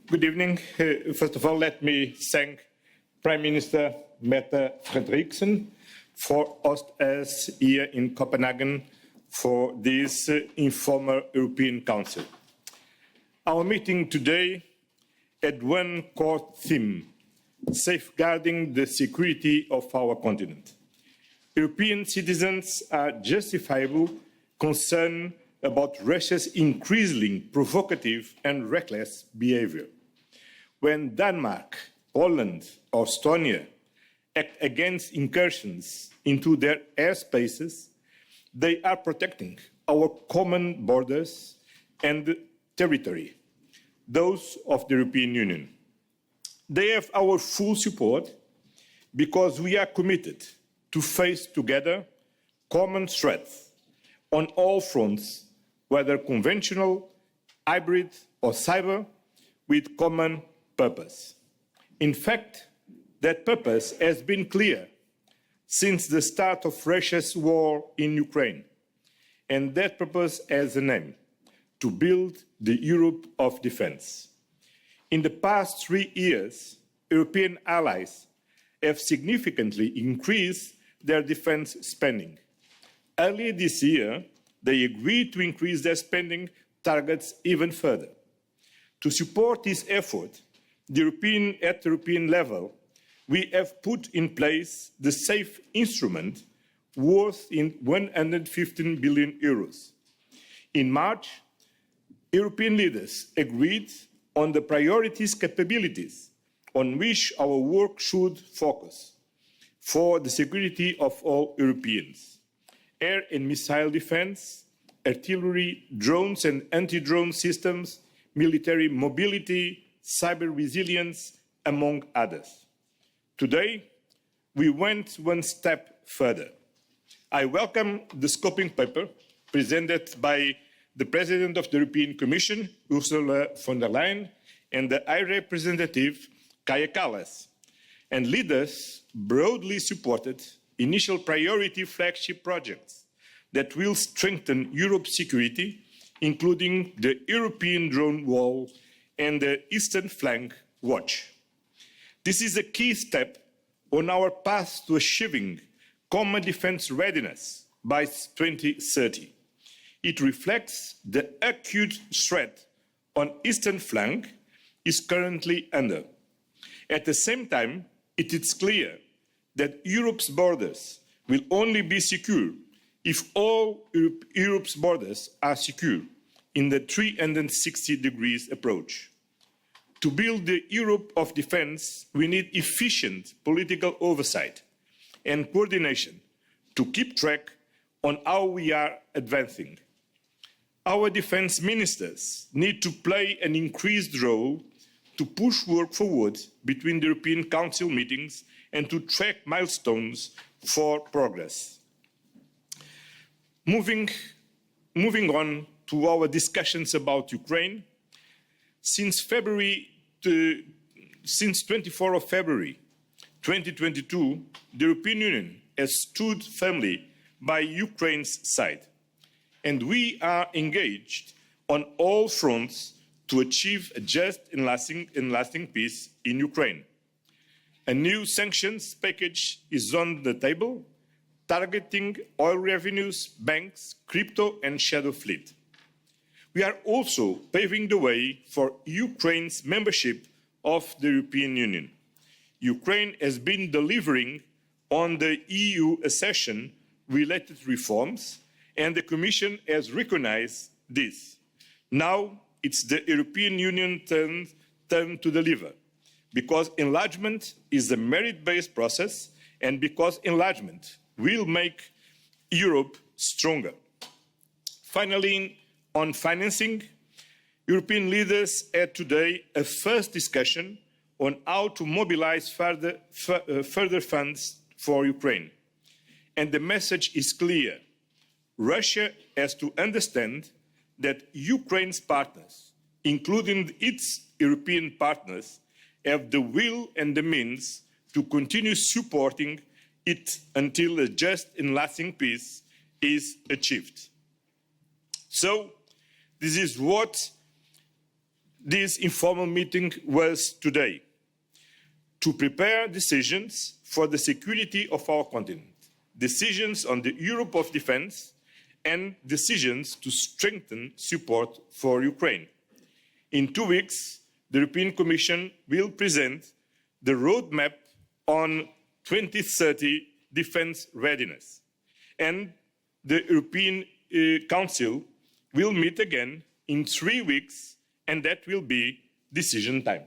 Good evening. First of all, let me thank Prime Minister Mette Frederiksen for hosting us here in Copenhagen for this informal European Council. Our meeting today had one core theme: safeguarding the security of our continent. European citizens are justifiable concerned about Russia's increasingly provocative and reckless behavior. When Denmark, Poland, or Estonia act against incursions into their airspaces, they are protecting our common borders and territory, those of the European Union. They have our full support because we are committed to face together common threats on all fronts, whether conventional, hybrid, or cyber, with common purpose. In fact, that purpose has been clear since the start of Russia's war in Ukraine, and that purpose has a name: to build the Europe of defense. In the past 3 years, European allies have significantly increased their defense spending. Earlier this year, they agreed to increase their spending targets even further. To support this effort, at European level, we have put in place the SAFE instrument worth in 115 billion euros. In March, European leaders agreed on the priorities capabilities on which our work should focus for the security of all Europeans: air and missile defense, artillery, drones and anti-drone systems, military mobility, cyber resilience, among others. Today, we went one step further. I welcome the scoping paper presented by the President of the European Commission, Ursula von der Leyen, and the High Representative, Kaja Kallas, and leaders broadly supported initial priority flagship projects that will strengthen Europe's security, including the European drone wall and the Eastern Flank Watch. This is a key step on our path to achieving common defense readiness by 2030. It reflects the acute threat on Eastern Flank is currently under. At the same time, it is clear that Europe's borders will only be secure if all Europe's borders are secure in the 360 degrees approach. To build the Europe of defense, we need efficient political oversight and coordination to keep track on how we are advancing. Our defense ministers need to play an increased role to push work forward between the European Council meetings and to track milestones for progress. Moving on to our discussions about Ukraine, since 24 of February 2022, the European Union has stood firmly by Ukraine's side, and we are engaged on all fronts to achieve a just and lasting peace in Ukraine. A new sanctions package is on the table, targeting oil revenues, banks, crypto and shadow fleet. We are also paving the way for Ukraine's membership of the European Union. Ukraine has been delivering on the EU accession-related reforms, and the Commission has recognized this. Now it's the European Union turn to deliver, because enlargement is a merit-based process and because enlargement will make Europe stronger. Finally, on financing, European leaders had today a first discussion on how to mobilize further funds for Ukraine. And the message is clear. Russia has to understand that Ukraine's partners, including its European partners, have the will and the means to continue supporting it until a just and lasting peace is achieved. So, this is what this informal meeting was today to prepare decisions for the security of our continent, decisions on the Europe of defense, and decisions to strengthen support for Ukraine. In 2 weeks, the European Commission will present the roadmap on 2030 defense readiness. And the European Council will meet again in 3 weeks, and that will be decision time.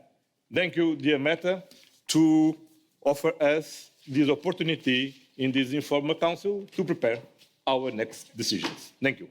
Thank you, dear Meta, to offer us this opportunity in this informal council to prepare our next decisions. Thank you.